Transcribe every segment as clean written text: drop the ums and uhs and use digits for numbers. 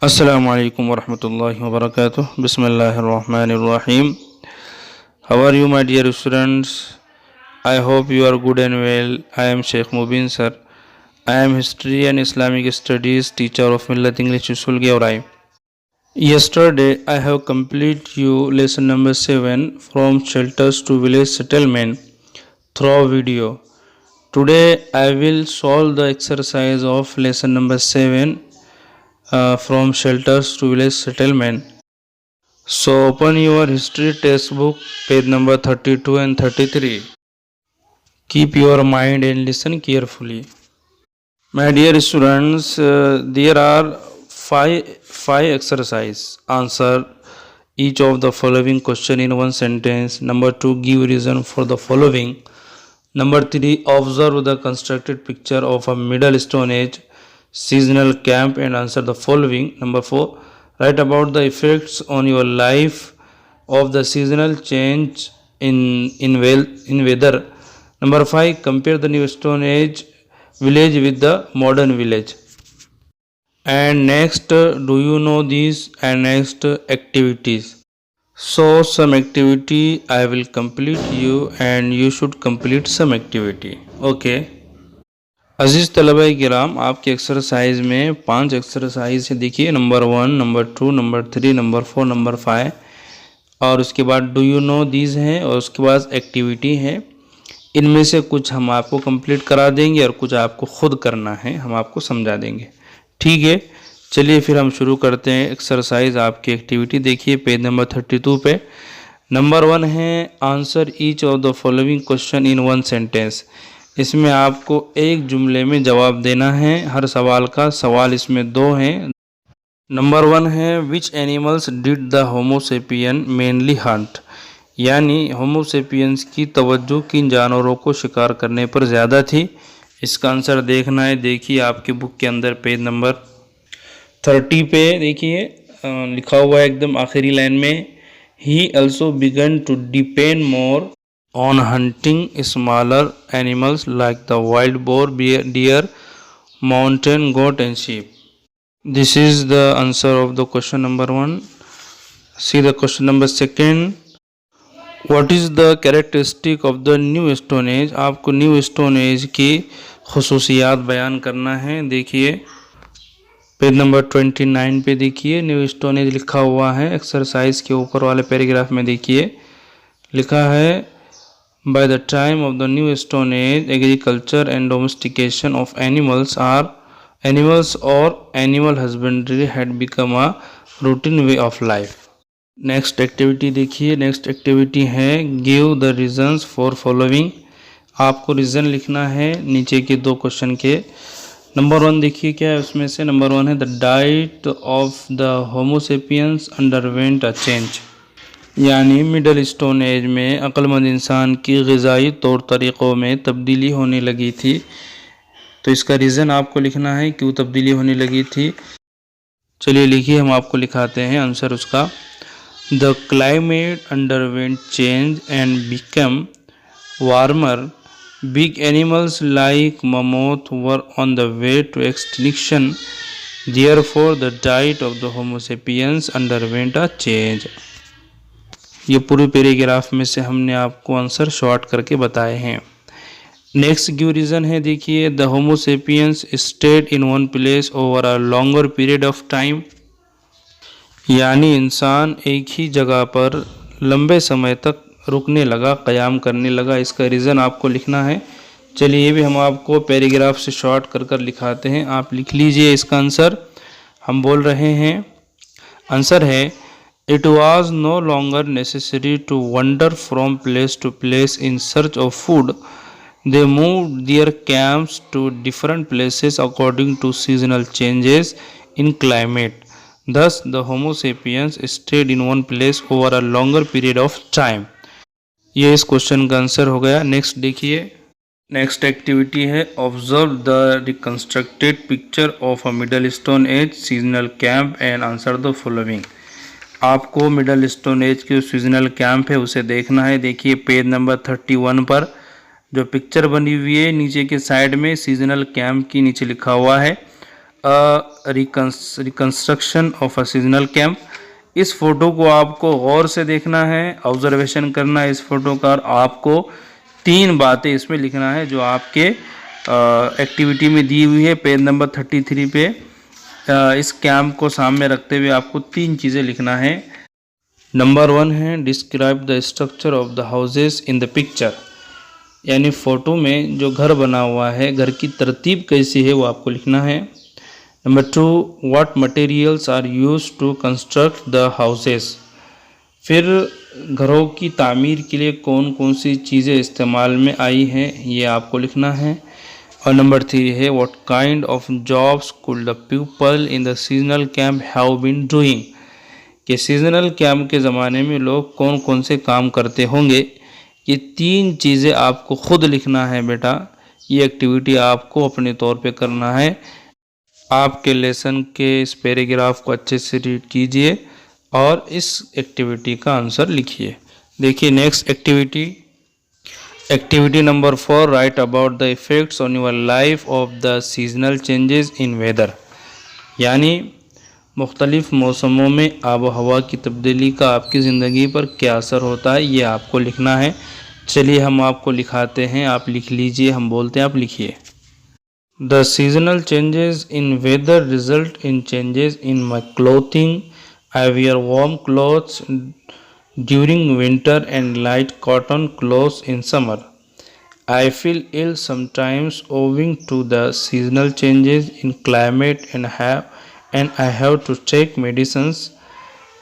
Assalamu alaikum wa rahmatullahi wa barakatuh. Bismillahirrahmanirrahim. How are you, my dear students? I hope you are good and well. I am Sheikh Mubeen, sir. I am History and Islamic Studies teacher of Millat English School, Gaurai. Yesterday, I have completed you lesson number 7 from shelters to village settlement through video. Today, I will solve the exercise of lesson number 7 from shelters to village settlement. So open your history textbook, page number 32 and 33. Keep your mind and listen carefully. My dear students, there are five exercise. Answer each of the following question in one sentence. Number 2, give reason for the following. Number 3, observe the constructed picture of a Middle Stone Age seasonal camp and answer the following. Number 4, write about the effects on your life of the seasonal change in weather. Number 5, compare the New Stone Age village with the modern village. And next, do you know these? And next, activities. So some activity I will complete you and you should complete some activity. Okay. अजीज़ तलबा किराम, आपके exercise में 5 exercise है। देखिए, number 1, number 2, number 3, number 4, number 5 और उसके बाद do you know these हैं और उसके बाद एक्टिविटी है। इनमें से कुछ हम आपको कंप्लीट करा देंगे और कुछ आपको खुद करना है, हम आपको समझा देंगे। ठीक है, चलिए फिर हम शुरू करते हैं एक्सरसाइज। आपकी एक्टिविटी देखिए पेज नंबर 32 पे। नंबर 1 है answer each of the following question in one sentence. इसमें आपको एक जुमले में जवाब देना है हर सवाल का। सवाल इसमें 2 हैं। नंबर 1 है which animals did the Homo sapien mainly Hunt, यानी होमोसेपियंस की तवज्जो किन जानवरों को शिकार करने पर ज़्यादा थी। इसका आंसर देखना है। देखिए आपके बुक के अंदर पेज नंबर 30 पे देखिए लिखा हुआ है एकदम आखिरी लाइन में, he also began to depend more on hunting smaller animals like the wild boar, deer, mountain goat and sheep. This is the answer of the question number 1. See the question number 2. What is the characteristic of the new stone age? आपको new stone as की खुसूसियात बयान करना है। देखिए page number 29 पे देखिए new stone as लिखा हुआ है। एक्सरसाइज के ऊपर वाले पैराग्राफ में देखिए लिखा है By the time of the New Stone Age, agriculture and domestication of animals or animal husbandry had become a routine way of life. Next activity देखिए, next activity है give the reasons for following. आपको reason लिखना है नीचे के 2 question के। Number 1 देखिए क्या है उसमें से। नंबर 1 है the diet of the homo sapiens underwent a change, यानी मिडल स्टोन एज में अक्लमंद इंसान की ग़िज़ाई तौर तरीक़ों में तब्दीली होने लगी थी। तो इसका रीज़न आपको लिखना है क्यों तब्दीली होने लगी थी। चलिए लिखिए, हम आपको लिखाते हैं आंसर उसका। The climate underwent change and become warmer, big animals like mammoth were on the way to extinction, therefore the diet of the homo sapiens underwent a change. ये पूरे पैराग्राफ में से हमने आपको आंसर शॉर्ट करके बताए हैं। नेक्स्ट गिव रीज़न है देखिए the Homo sapiens stayed in one place over a longer period of time, यानी इंसान एक ही जगह पर लंबे समय तक रुकने लगा, क़याम करने लगा। इसका रीज़न आपको लिखना है। चलिए ये भी हम आपको पैराग्राफ से शॉर्ट कर कर लिखाते हैं, आप लिख लीजिए इसका आंसर। हम बोल रहे हैं आंसर है It was no longer necessary to wander from place to place in search of food. They moved their camps to different places according to seasonal changes in climate. Thus, the Homo sapiens stayed in one place over a longer period of time. ये इस question का answer हो गया। Next देखिए, next activity है observe the reconstructed picture of a middle stone age seasonal camp and answer the following. आपको middle stone age के seasonal camp है उसे देखना है। देखिए पेज नंबर 31 पर जो पिक्चर बनी हुई है नीचे के साइड में सीजनल कैंप की नीचे लिखा हुआ है reconstruction of a seasonal camp. इस फोटो को आपको गौर से देखना है, ऑब्जर्वेशन करना है इस फोटो का, और आपको 3 बातें इसमें लिखना है जो आपके एक्टिविटी में दी हुई है पेज नंबर 33 पे। इस कैंप को सामने रखते हुए आपको 3 चीज़ें लिखना है। नंबर 1 है describe the structure of the houses in the picture, यानी फ़ोटो में जो घर बना हुआ है घर की तरतीब कैसी है वो आपको लिखना है। Number 2, what materials are use to construct the houses, फिर घरों की तामीर के लिए कौन कौन सी चीज़ें इस्तेमाल में आई हैं ये आपको लिखना है। और नंबर 3 है what kind of jobs could the people in the seasonal camp have been doing, कि सीजनल कैंप के ज़माने में लोग कौन कौन से काम करते होंगे। ये 3 चीज़ें आपको खुद लिखना है बेटा। ये एक्टिविटी आपको अपने तौर पे करना है। आपके लेसन के इस पैराग्राफ को अच्छे से रीड कीजिए और इस एक्टिविटी का आंसर लिखिए। देखिए next activity number 4, write about the effects on your life of the seasonal changes in weather, यानी मुख्तलिफ़ मौसमों में आबो हवा की तब्दीली का आपकी ज़िंदगी पर क्या असर होता है ये आपको लिखना है। चलिए हम आपको लिखाते हैं, आप लिख लीजिए, हम बोलते हैं आप लिखिए। The seasonal changes in weather result in changes in my clothing, I wear warm clothes during winter and light cotton clothes in summer. I feel ill sometimes owing to the seasonal changes in climate and I have to take medicines.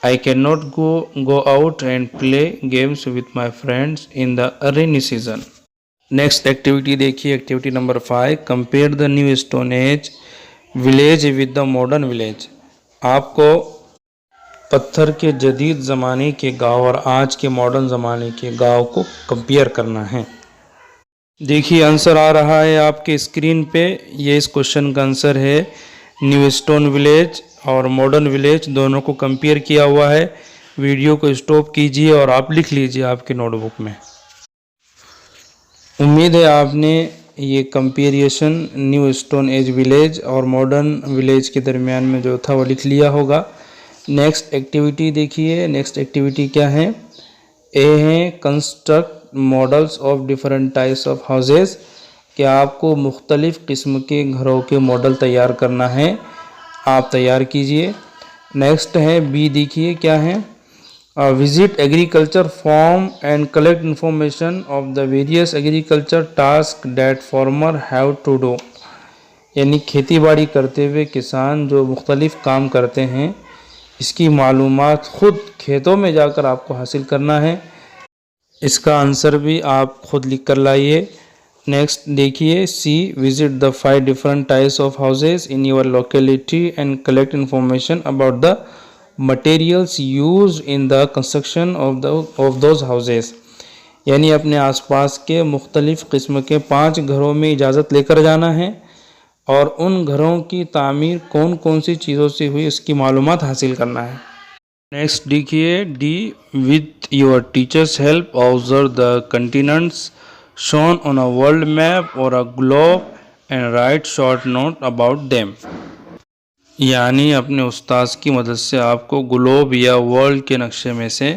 I cannot go out and play games with my friends in the rainy season. Next activity देखिए, activity number 5, compare the new stone age village with the modern village. आपको पत्थर के जदीद ज़माने के गांव और आज के मॉडर्न ज़माने के गांव को कंपेयर करना है। देखिए आंसर आ रहा है आपके स्क्रीन पे, ये इस क्वेश्चन का आंसर है। न्यू स्टोन विलेज और मॉडर्न विलेज दोनों को कंपेयर किया हुआ है। वीडियो को स्टॉप कीजिए और आप लिख लीजिए आपके नोटबुक में। उम्मीद है आपने ये कंपेरिएशन न्यू स्टोन एज विलेज और मॉडर्न विलेज के दरमियान में जो था वो लिख लिया होगा। नेक्स्ट एक्टिविटी देखिए, नेक्स्ट एक्टिविटी क्या है। ए है construct models of different types of houses, कि आपको मुख्तलिफ़ किस्म के घरों के मॉडल तैयार करना है, आप तैयार कीजिए। नेक्स्ट है बी, देखिए क्या है। Visit agriculture farm and collect information of the various agriculture task that farmer have to do, यानी खेती बाड़ी करते हुए किसान जो मुख्तलिफ़ काम करते हैं इसकी मालूमात खुद खेतों में जाकर आपको हासिल करना है। इसका आंसर भी आप खुद लिख कर लाइए। नेक्स्ट देखिए C, visit the 5 different types of houses in your locality and collect information about the materials used in the construction of those houses, यानी अपने आसपास के मुख्तलिफ़ किस्म के 5 घरों में इजाज़त लेकर जाना है और उन घरों की तामीर कौन कौन सी चीज़ों से हुई उसकी मालूमात हासिल करना है। नेक्स्ट देखिए D, with your teachers help observe the continents shown on a world map और a globe and write short note about them, यानी अपने उस्ताद की मदद से आपको ग्लोब या वर्ल्ड के नक्शे में से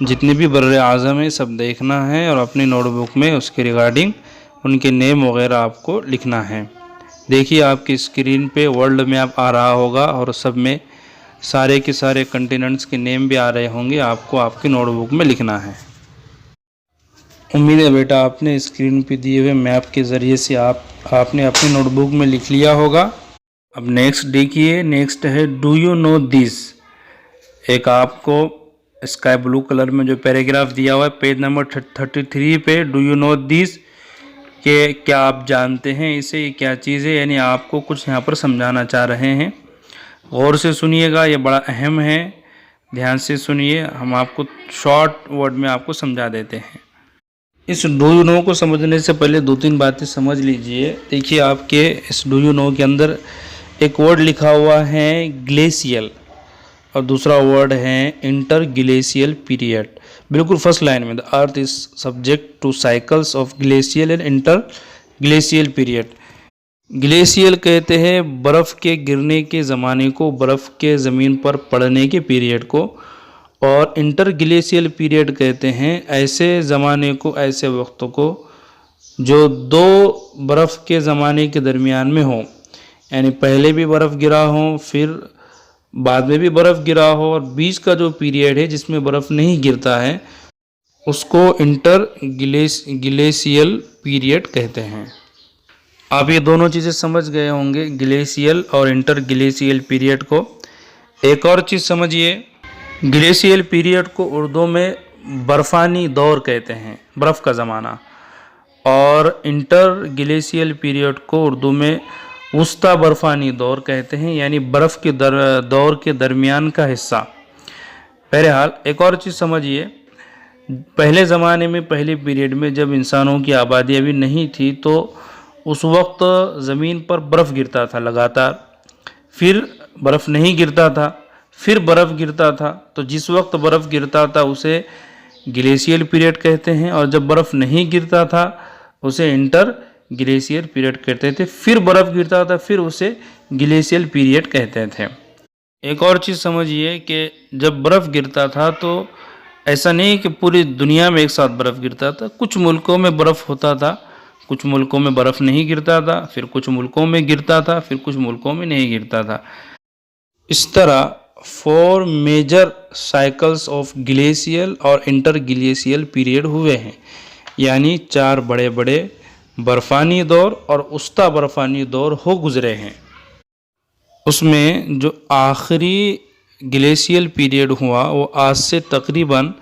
जितने भी बर्रे आज़म है सब देखना है और अपनी नोटबुक में उसके रिगार्डिंग उनके नेम वगैरह आपको लिखना है। देखिए आपकी स्क्रीन पे वर्ल्ड मैप आ रहा होगा और सब में सारे के सारे कंटिनेंट्स के नेम भी आ रहे होंगे, आपको आपकी नोटबुक में लिखना है। उम्मीद है बेटा आपने स्क्रीन पे दिए हुए मैप के ज़रिए से आपने अपनी नोटबुक में लिख लिया होगा। अब नेक्स्ट देखिए, नेक्स्ट है डू यू नो दिस। एक आपको स्काई ब्लू कलर में जो पैराग्राफ दिया हुआ है पेज नंबर 33 पे, डू यू नो दिस, कि क्या आप जानते हैं इसे, ये क्या चीज़ है, यानी आपको कुछ यहाँ पर समझाना चाह रहे हैं। गौर से सुनिएगा, ये बड़ा अहम है, ध्यान से सुनिए, हम आपको शॉर्ट वर्ड में आपको समझा देते हैं। इस डू यू नो को समझने से पहले 2-3 बातें समझ लीजिए। देखिए आपके इस डू यू नो के अंदर एक वर्ड लिखा हुआ है ग्लेशियल और दूसरा वर्ड है इंटर ग्लेशियल पीरियड। बिल्कुल फर्स्ट लाइन में, the earth is subject to cycles of glacial and interglacial period, glacial कहते हैं बर्फ़ के गिरने के ज़माने को, बर्फ़ के ज़मीन पर पड़ने के पीरियड को। और इंटर ग्लेशियल पीरियड कहते हैं ऐसे ज़माने को, ऐसे वक्तों को जो दो बर्फ़ के ज़माने के दरमियान में हो, यानी पहले भी बर्फ़ गिरा हो, फिर बाद में भी बर्फ़ गिरा हो, और बीच का जो पीरियड है जिसमें बर्फ़ नहीं गिरता है उसको इंटर ग्लेशियल पीरियड कहते हैं। आप ये दोनों चीज़ें समझ गए होंगे, ग्लेशियल और इंटर ग्लेशियल पीरियड को। एक और चीज़ समझिए, ग्लेशियल पीरियड को उर्दू में बर्फ़ानी दौर कहते हैं, बर्फ़ का ज़माना। और इंटर ग्लेशियल पीरियड को उर्दू में वस्ता बर्फ़ानी दौर कहते हैं, यानी बर्फ़ के दौर के दरमियान का हिस्सा। बहरहाल एक और चीज़ समझिए, पहले ज़माने में, पहले पीरियड में जब इंसानों की आबादी अभी नहीं थी, तो उस वक्त ज़मीन पर बर्फ़ गिरता था लगातार, फिर बर्फ़ नहीं गिरता था, फिर बर्फ़ गिरता था। तो जिस वक्त बर्फ़ गिरता था उसे ग्लेशियल पीरियड कहते हैं, और जब बर्फ़ नहीं गिरता था उसे इंटर ग्लेशियल पीरियड कहते थे। फिर बर्फ़ गिरता था, फिर उसे ग्लेशियल पीरियड कहते थे। एक और चीज़ समझिए कि जब बर्फ़ गिरता था तो ऐसा नहीं कि पूरी दुनिया में एक साथ बर्फ़ गिरता था, कुछ मुल्कों में बर्फ़ होता था, कुछ मुल्कों में बर्फ़ नहीं गिरता था, फिर कुछ मुल्कों में गिरता था, फिर कुछ मुल्कों में नहीं गिरता था। इस तरह 4 मेजर साइकिल्स ऑफ ग्लेशियल और इंटर ग्लेशियल पीरियड हुए हैं, यानी 4 बड़े बड़े बर्फ़ानी दौर और उस्ता बर्फ़ानी दौर हो गुज़रे हैं। उसमें जो आखिरी ग्लेशियल पीरियड हुआ वो आज से तकरीबन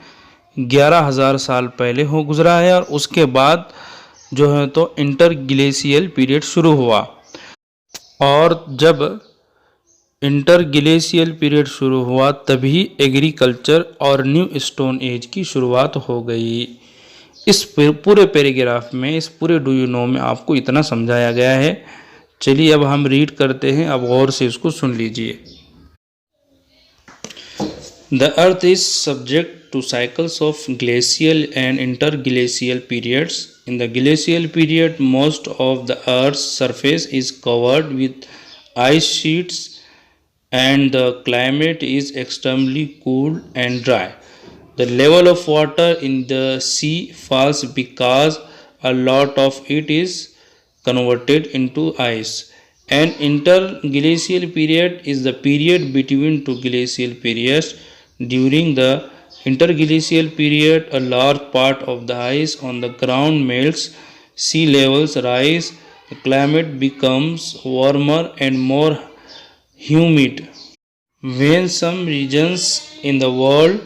11,000 साल पहले हो गुज़रा है, और उसके बाद जो है तो इंटर ग्लेशियल पीरियड शुरू हुआ। और जब इंटर ग्लेशियल पीरियड शुरू हुआ तभी एग्रीकल्चर और न्यू स्टोन एज की शुरुआत हो गई। इस पूरे पैराग्राफ में, इस पूरे डू यू नो में आपको इतना समझाया गया है। चलिए अब हम रीड करते हैं, अब गौर से इसको सुन लीजिए। The earth is subject to cycles of glacial and interglacial periods. In the glacial period, most of the earth's surface is covered with ice sheets and the climate is extremely cool and dry. The level of water in the sea falls because a lot of it is converted into ice. An interglacial period is the period between two glacial periods. During the interglacial period, a large part of the ice on the ground melts, sea levels rise, the climate becomes warmer and more humid. When some regions in the world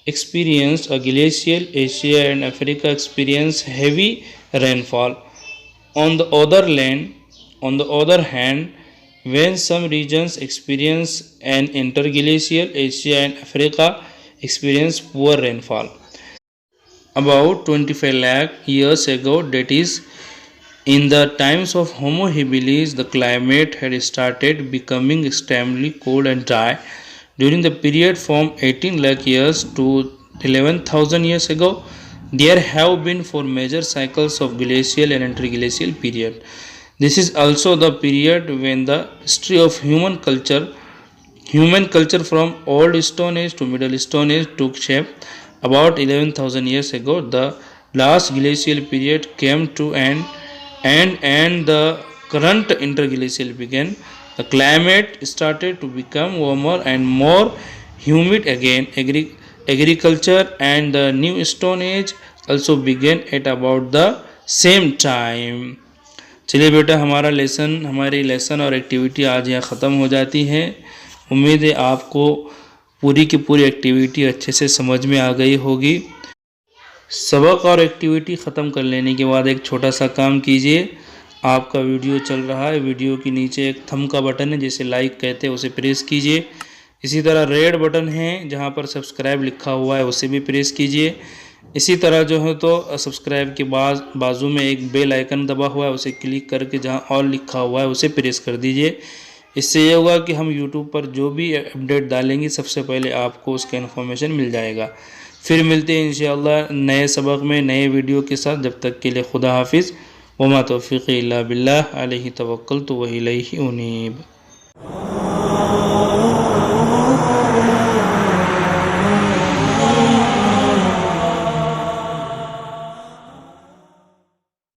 experienced a glacial, Asia and Africa experience heavy rainfall. On the other hand, when some regions experience an interglacial, Asia and Africa experience poor rainfall. About 25 lakh years ago, that is, in the times of Homo habilis, the climate had started becoming extremely cold and dry. During the period from 18 lakh years to 11,000 years ago, there have been 4 major cycles of glacial and interglacial period. This is also the period when the history of human culture from Old Stone Age to Middle Stone Age took shape. About 11,000 years ago, the last glacial period came to an end and the current interglacial began. The climate started to become warmer and more humid again. Agriculture and the New Stone Age also began at about the same time. चलिए बेटा, हमारी lesson और activity आज यहाँ ख़त्म हो जाती है। उम्मीद है आपको पूरी की पूरी एक्टिविटी अच्छे से समझ में आ गई होगी। सबक और एक्टिविटी ख़त्म कर लेने के बाद एक छोटा सा काम कीजिए। आपका वीडियो चल रहा है, वीडियो के नीचे एक थंब का बटन है जिसे लाइक कहते हैं, उसे प्रेस कीजिए। इसी तरह रेड बटन है जहाँ पर सब्सक्राइब लिखा हुआ है, उसे भी प्रेस कीजिए। इसी तरह जो है तो सब्सक्राइब के बाद बाजू में एक बेल आइकन दबा हुआ है, उसे क्लिक करके जहाँ ऑल लिखा हुआ है उसे प्रेस कर दीजिए। इससे ये होगा कि हम यूट्यूब पर जो भी अपडेट डालेंगे सबसे पहले आपको उसका इन्फॉर्मेशन मिल जाएगा। फिर मिलते हैं इंशाअल्लाह नए सबक में नए वीडियो के साथ। जब तक के लिए खुदा हाफिज़। वमा तौफ़ीक़ी इल्ला बिल्लाह अलैहि तवक्कलतु व इलैहि उनीब।